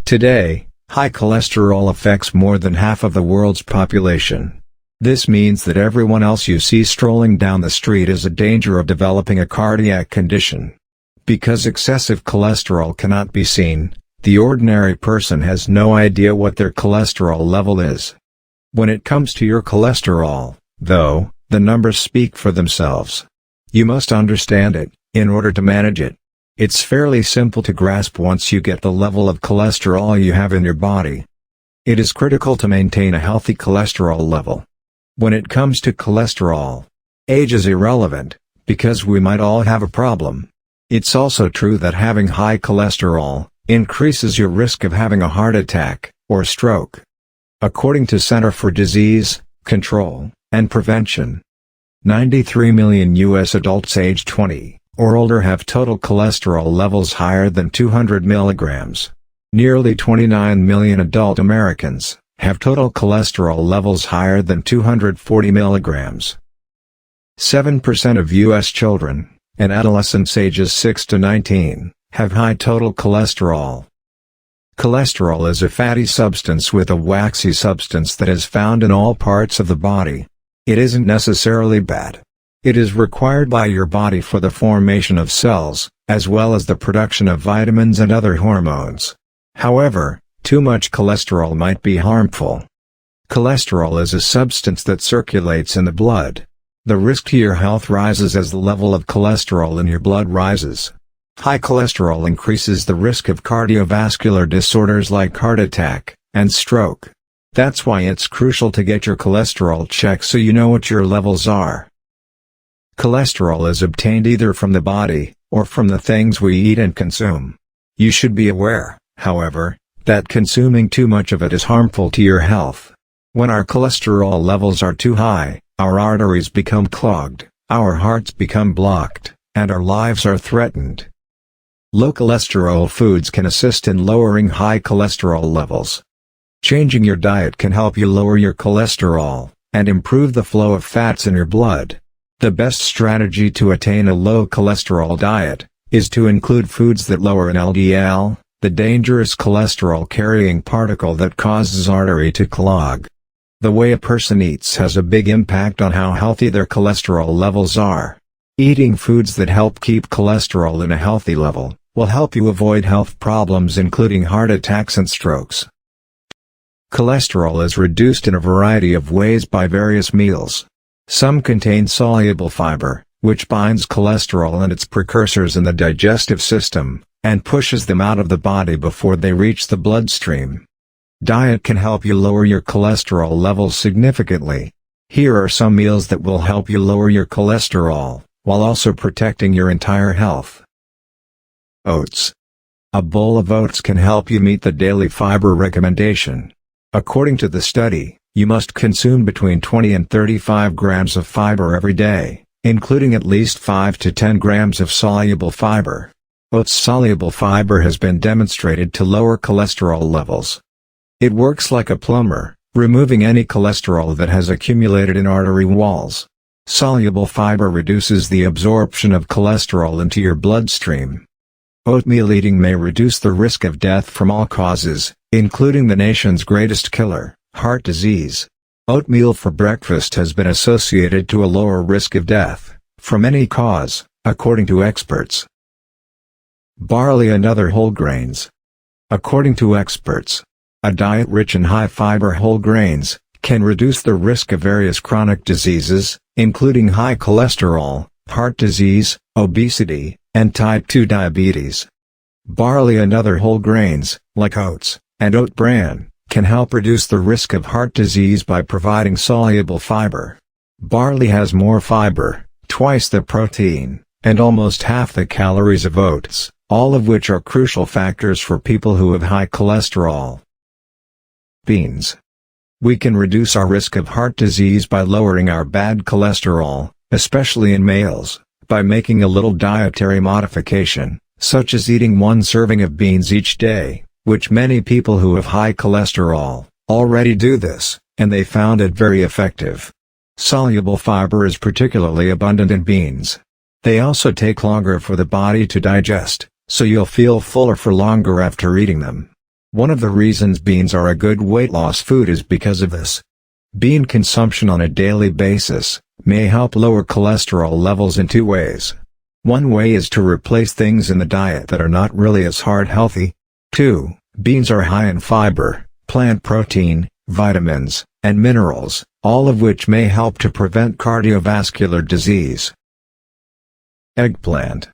Today, high cholesterol affects more than half of the world's population. This means that everyone else you see strolling down the street is in danger of developing a cardiac condition. Because excessive cholesterol cannot be seen, the ordinary person has no idea what their cholesterol level is. When it comes to your cholesterol, though, the numbers speak for themselves. You must understand it, in order to manage it. It's fairly simple to grasp once you get the level of cholesterol you have in your body. It is critical to maintain a healthy cholesterol level. When it comes to cholesterol, age is irrelevant, because we might all have a problem. It's also true that having high cholesterol increases your risk of having a heart attack or stroke. According to Center for Disease Control and Prevention, 93 million U.S. adults age 20 or older have total cholesterol levels higher than 200 milligrams. Nearly 29 million adult Americans have total cholesterol levels higher than 240 milligrams. 7% of U.S. children and adolescents ages 6 to 19 have high total cholesterol. Cholesterol is a fatty substance with a waxy substance that is found in all parts of the body. It isn't necessarily bad. It is required by your body for the formation of cells, as well as the production of vitamins and other hormones. However, too much cholesterol might be harmful. Cholesterol is a substance that circulates in the blood. The risk to your health rises as the level of cholesterol in your blood rises. High cholesterol increases the risk of cardiovascular disorders like heart attack and stroke. That's why it's crucial to get your cholesterol checked so you know what your levels are. Cholesterol is obtained either from the body or from the things we eat and consume. You should be aware, however, that consuming too much of it is harmful to your health. When our cholesterol levels are too high, our arteries become clogged, our hearts become blocked, and our lives are threatened. Low cholesterol foods can assist in lowering high cholesterol levels. Changing your diet can help you lower your cholesterol and improve the flow of fats in your blood. The best strategy to attain a low cholesterol diet is to include foods that lower an LDL, the dangerous cholesterol-carrying particle that causes artery to clog. The way a person eats has a big impact on how healthy their cholesterol levels are. Eating foods that help keep cholesterol in a healthy level will help you avoid health problems including heart attacks and strokes. Cholesterol is reduced in a variety of ways by various meals. Some contain soluble fiber, which binds cholesterol and its precursors in the digestive system, and pushes them out of the body before they reach the bloodstream. Diet can help you lower your cholesterol levels significantly. Here are some meals that will help you lower your cholesterol, while also protecting your entire health. Oats. A bowl of oats can help you meet the daily fiber recommendation. According to the study, you must consume between 20 and 35 grams of fiber every day, including at least 5 to 10 grams of soluble fiber. Oats soluble fiber has been demonstrated to lower cholesterol levels. It works like a plumber, removing any cholesterol that has accumulated in artery walls. Soluble fiber reduces the absorption of cholesterol into your bloodstream. Oatmeal eating may reduce the risk of death from all causes, including the nation's greatest killer, heart disease. Oatmeal for breakfast has been associated to a lower risk of death from any cause, according to experts. Barley and other whole grains. According to experts, a diet rich in high-fiber whole grains can reduce the risk of various chronic diseases, including high cholesterol, heart disease, obesity, and type 2 diabetes. Barley and other whole grains, like oats and oat bran, can help reduce the risk of heart disease by providing soluble fiber. Barley has more fiber, twice the protein, and almost half the calories of oats, all of which are crucial factors for people who have high cholesterol. Beans. We can reduce our risk of heart disease by lowering our bad cholesterol, especially in males, by making a little dietary modification, such as eating 1 serving of beans each day, which many people who have high cholesterol already do this, and they found it very effective. Soluble fiber is particularly abundant in beans. They also take longer for the body to digest, so you'll feel fuller for longer after eating them. One of the reasons beans are a good weight loss food is because of this. Bean consumption on a daily basis may help lower cholesterol levels in two ways. One way is to replace things in the diet that are not really as heart healthy. 2. Beans are high in fiber, plant protein, vitamins, and minerals, all of which may help to prevent cardiovascular disease. Eggplant.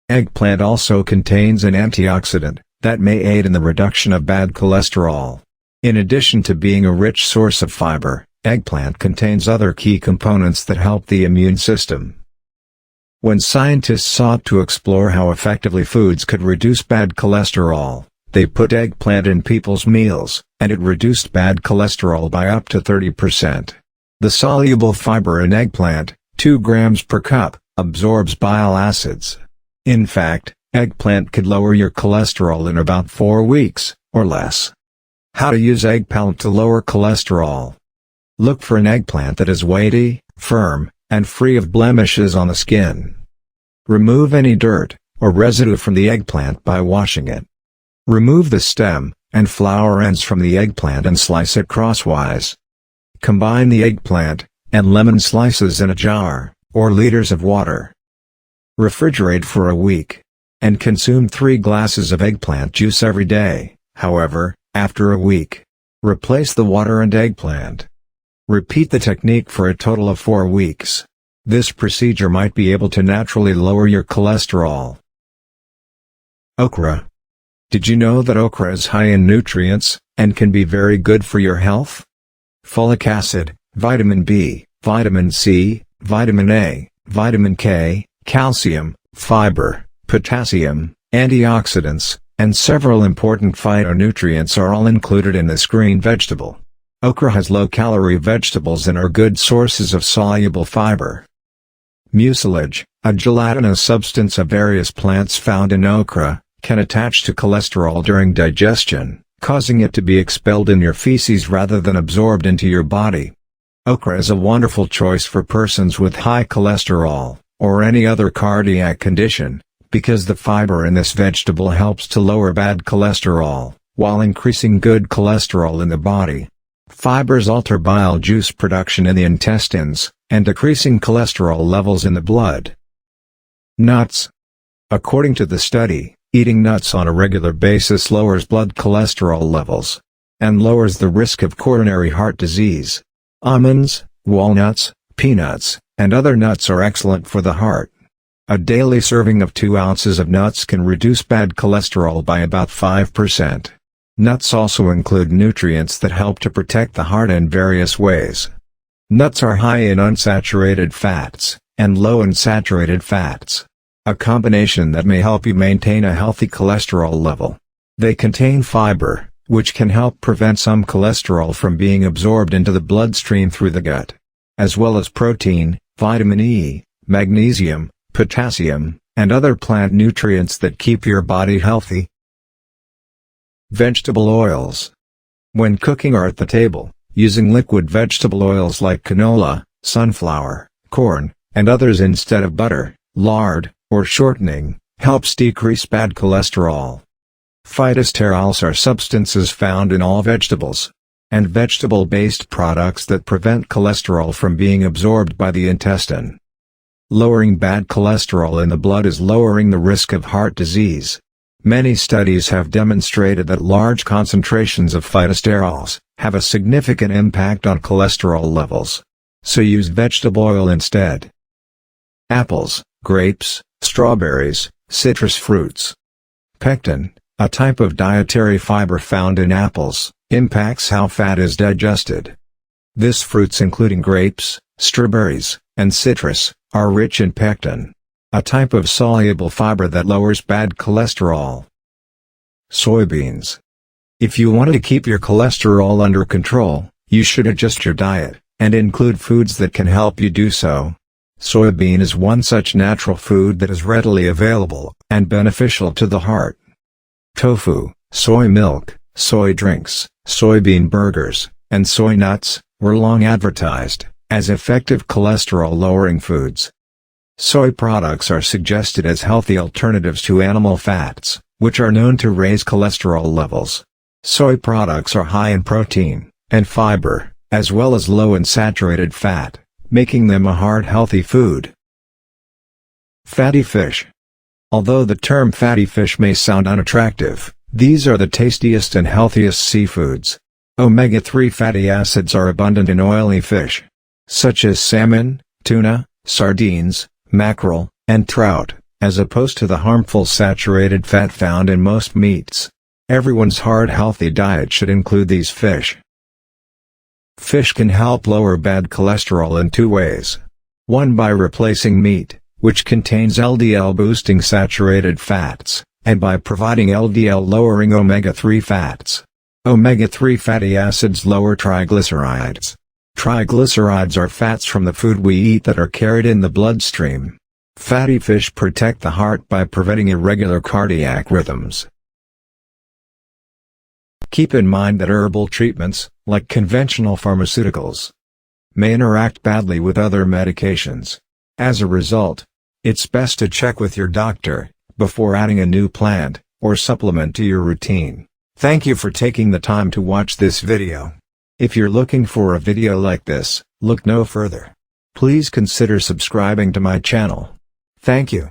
Eggplant also contains an antioxidant that may aid in the reduction of bad cholesterol. In addition to being a rich source of fiber, eggplant contains other key components that help the immune system. When scientists sought to explore how effectively foods could reduce bad cholesterol, they put eggplant in people's meals, and it reduced bad cholesterol by up to 30%. The soluble fiber in eggplant, 2 grams per cup, absorbs bile acids. In fact, eggplant could lower your cholesterol in about 4 weeks, or less. How to use eggplant to lower cholesterol. Look for an eggplant that is weighty, firm, and free of blemishes on the skin. Remove any dirt or residue from the eggplant by washing it. Remove the stem and flower ends from the eggplant and slice it crosswise. Combine the eggplant and lemon slices in a jar, or liters of water. Refrigerate for a week, and consume 3 glasses of eggplant juice every day. However, after a week, replace the water and eggplant. Repeat the technique for a total of 4 weeks. This procedure might be able to naturally lower your cholesterol. Okra. Did you know that okra is high in nutrients, and can be very good for your health? Folic acid, vitamin B, vitamin C, vitamin A, vitamin K, calcium, fiber, potassium, antioxidants, and several important phytonutrients are all included in this green vegetable. Okra has low-calorie vegetables and are good sources of soluble fiber. Mucilage, a gelatinous substance of various plants found in okra, can attach to cholesterol during digestion, causing it to be expelled in your feces rather than absorbed into your body. Okra is a wonderful choice for persons with high cholesterol, or any other cardiac condition, because the fiber in this vegetable helps to lower bad cholesterol, while increasing good cholesterol in the body. Fibers alter bile juice production in the intestines, and decreasing cholesterol levels in the blood. Nuts. According to the study, eating nuts on a regular basis lowers blood cholesterol levels, and lowers the risk of coronary heart disease. Almonds, walnuts, peanuts, and other nuts are excellent for the heart. A daily serving of 2 ounces of nuts can reduce bad cholesterol by about 5%. Nuts also include nutrients that help to protect the heart in various ways. Nuts are high in unsaturated fats, and low in saturated fats, a combination that may help you maintain a healthy cholesterol level. They contain fiber, which can help prevent some cholesterol from being absorbed into the bloodstream through the gut, as well as protein, vitamin E, magnesium, potassium, and other plant nutrients that keep your body healthy. Vegetable oils. When cooking or at the table, using liquid vegetable oils like canola, sunflower, corn, and others instead of butter, lard, or shortening, helps decrease bad cholesterol. Phytosterols are substances found in all vegetables, and vegetable-based products that prevent cholesterol from being absorbed by the intestine. Lowering bad cholesterol in the blood is lowering the risk of heart disease. Many studies have demonstrated that large concentrations of phytosterols have a significant impact on cholesterol levels. So use vegetable oil instead. Apples, grapes, strawberries, citrus fruits. Pectin, a type of dietary fiber found in apples, impacts how fat is digested. This fruits including grapes, strawberries, and citrus, are rich in pectin, a type of soluble fiber that lowers bad cholesterol. Soybeans. If you want to keep your cholesterol under control, you should adjust your diet, and include foods that can help you do so. Soybean is one such natural food that is readily available, and beneficial to the heart. Tofu, soy milk, soy drinks, soybean burgers, and soy nuts, were long advertised as effective cholesterol-lowering foods. Soy products are suggested as healthy alternatives to animal fats, which are known to raise cholesterol levels. Soy products are high in protein and fiber, as well as low in saturated fat, making them a heart-healthy food. Fatty fish. Although the term fatty fish may sound unattractive, these are the tastiest and healthiest seafoods. Omega-3 fatty acids are abundant in oily fish, such as salmon, tuna, sardines, mackerel, and trout, as opposed to the harmful saturated fat found in most meats. Everyone's heart-healthy diet should include these fish. Fish can help lower bad cholesterol in two ways. One, by replacing meat, which contains LDL-boosting saturated fats, and by providing LDL-lowering omega-3 fats. Omega-3 fatty acids lower triglycerides. Triglycerides are fats from the food we eat that are carried in the bloodstream. Fatty fish protect the heart by preventing irregular cardiac rhythms. Keep in mind that herbal treatments, like conventional pharmaceuticals, may interact badly with other medications. As a result, it's best to check with your doctor before adding a new plant or supplement to your routine. Thank you for taking the time to watch this video. If you're looking for a video like this, look no further. Please consider subscribing to my channel. Thank you.